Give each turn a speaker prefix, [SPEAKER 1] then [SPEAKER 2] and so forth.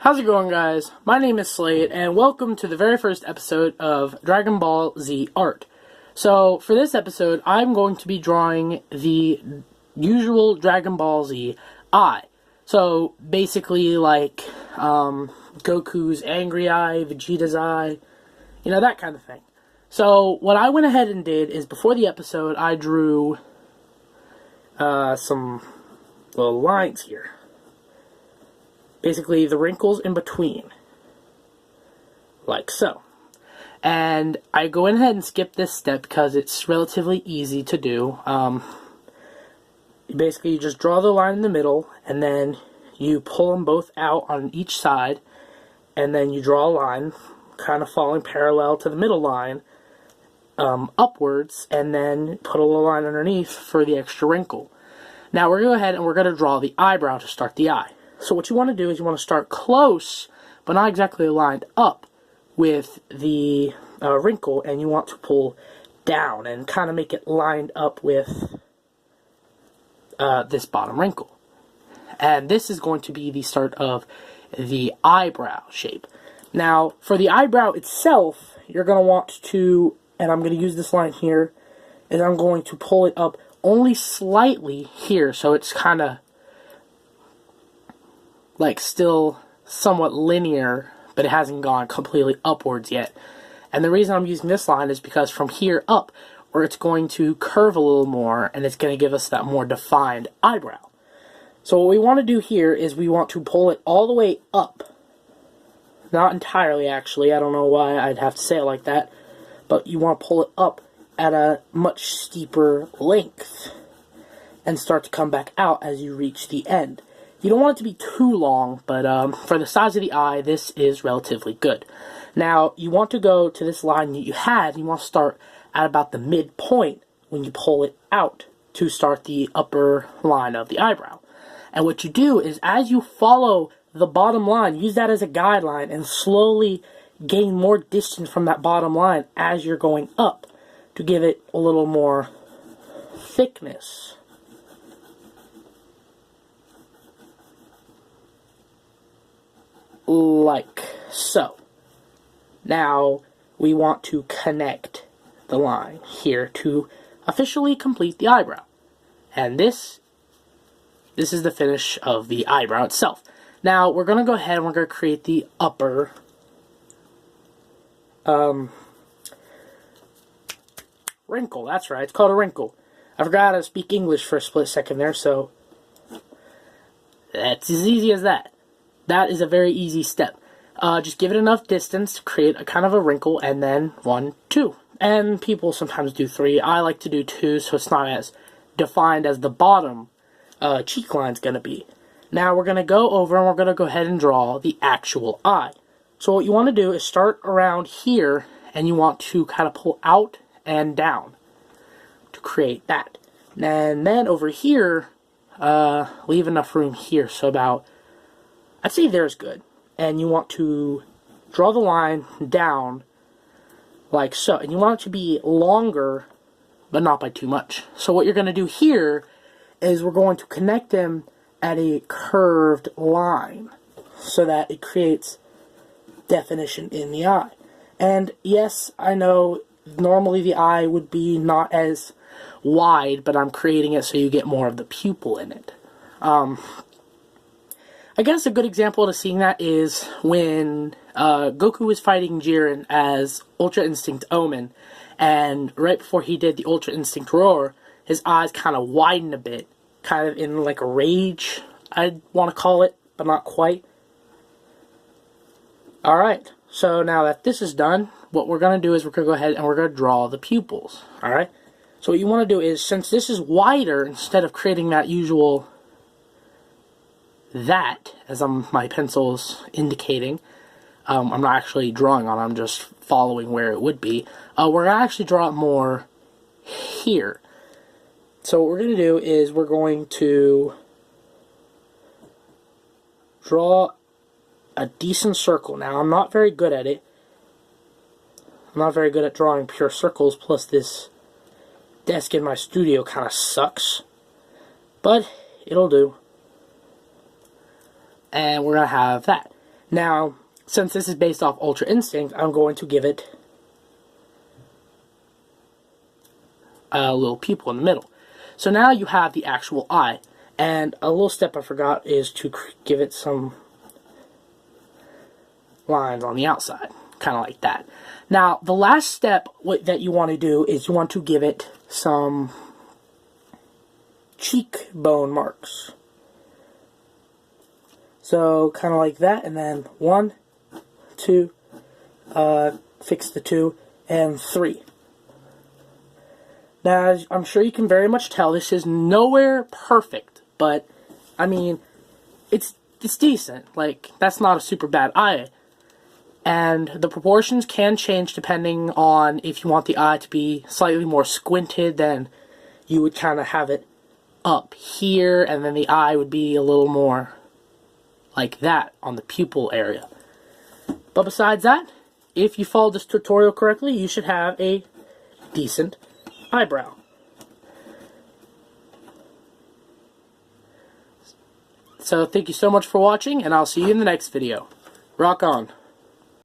[SPEAKER 1] How's it going, guys? My name is Slade, and welcome to the very first episode of Dragon Ball Z Art. So, for this episode, I'm going to be drawing the usual Dragon Ball Z eye. So, basically, like, Goku's angry eye, Vegeta's eye, you know, that kind of thing. So, what I went ahead and did is, before the episode, I drew some little lines here. Basically, the wrinkles in between. Like so. And I go ahead and skip this step because it's relatively easy to do. Basically, you just draw the line in the middle, and then you pull them both out on each side, and then you draw a line, kind of falling parallel to the middle line, upwards, and then put a little line underneath for the extra wrinkle. Now, we're going to go ahead and we're going to draw the eyebrow to start the eye. So what you want to do is you want to start close, but not exactly lined up with the wrinkle, and you want to pull down and kind of make it lined up with this bottom wrinkle. And this is going to be the start of the eyebrow shape. Now, for the eyebrow itself, you're going to want to, and I'm going to use this line here, is I'm going to pull it up only slightly here, so it's kind of like still somewhat linear, but it hasn't gone completely upwards yet. And the reason I'm using this line is because from here up, where it's going to curve a little more, and it's going to give us that more defined eyebrow. So what we want to do here is we want to pull it all the way up. Not entirely, actually. I don't know why I'd have to say it like that. But you want to pull it up at a much steeper length and start to come back out as you reach the end. You don't want it to be too long, but for the size of the eye, this is relatively good. Now, you want to go to this line that you had, you want to start at about the midpoint when you pull it out to start the upper line of the eyebrow. And what you do is, as you follow the bottom line, use that as a guideline and slowly gain more distance from that bottom line as you're going up to give it a little more thickness. Like so. Now, we want to connect the line here to officially complete the eyebrow. And this is the finish of the eyebrow itself. Now, we're going to go ahead and we're going to create the upper wrinkle. That's right, it's called a wrinkle. I forgot how to speak English for a split second there, so that's as easy as that. That is a very easy step. Just give it enough distance to create a kind of a wrinkle, and then 1, 2. And people sometimes do 3. I like to do 2, so it's not as defined as the bottom cheek line's going to be. Now we're going to go over and we're going to go ahead and draw the actual eye. So what you want to do is start around here, and you want to kind of pull out and down to create that. And then over here, leave enough room here, so about, I'd say there's good. And you want to draw the line down like so. And you want it to be longer, but not by too much. So what you're going to do here is we're going to connect them at a curved line so that it creates definition in the eye. And yes, I know normally the eye would be not as wide, but I'm creating it so you get more of the pupil in it. I guess a good example to seeing that is when Goku was fighting Jiren as Ultra Instinct Omen, and right before he did the Ultra Instinct Roar, his eyes kind of widened a bit, kind of in like a rage, I'd want to call it, but not quite. Alright, so now that this is done, what we're going to do is we're going to go ahead and we're going to draw the pupils. Alright, so what you want to do is, since this is wider, instead of creating that usual as my pencil's indicating, I'm not actually drawing on it, I'm just following where it would be. We're going to actually draw it more here. So what we're going to do is we're going to draw a decent circle. Now, I'm not very good at it. I'm not very good at drawing pure circles, plus this desk in my studio kind of sucks. But it'll do. And we're going to have that. Now, since this is based off Ultra Instinct, I'm going to give it a little pupil in the middle. So now you have the actual eye. And a little step I forgot is to give it some lines on the outside. Kind of like that. Now, the last step that you want to do is you want to give it some cheekbone marks. So, kind of like that. And then 1, 2, fix the 2, and 3. Now, as I'm sure you can very much tell, this is nowhere perfect, but, I mean, it's decent. Like, that's not a super bad eye. And the proportions can change depending on if you want the eye to be slightly more squinted, then you would kind of have it up here, and then the eye would be a little more like that on the pupil area. But besides that, if you follow this tutorial correctly, you should have a decent eyebrow. So thank you so much for watching, and I'll see you in the next video. Rock on.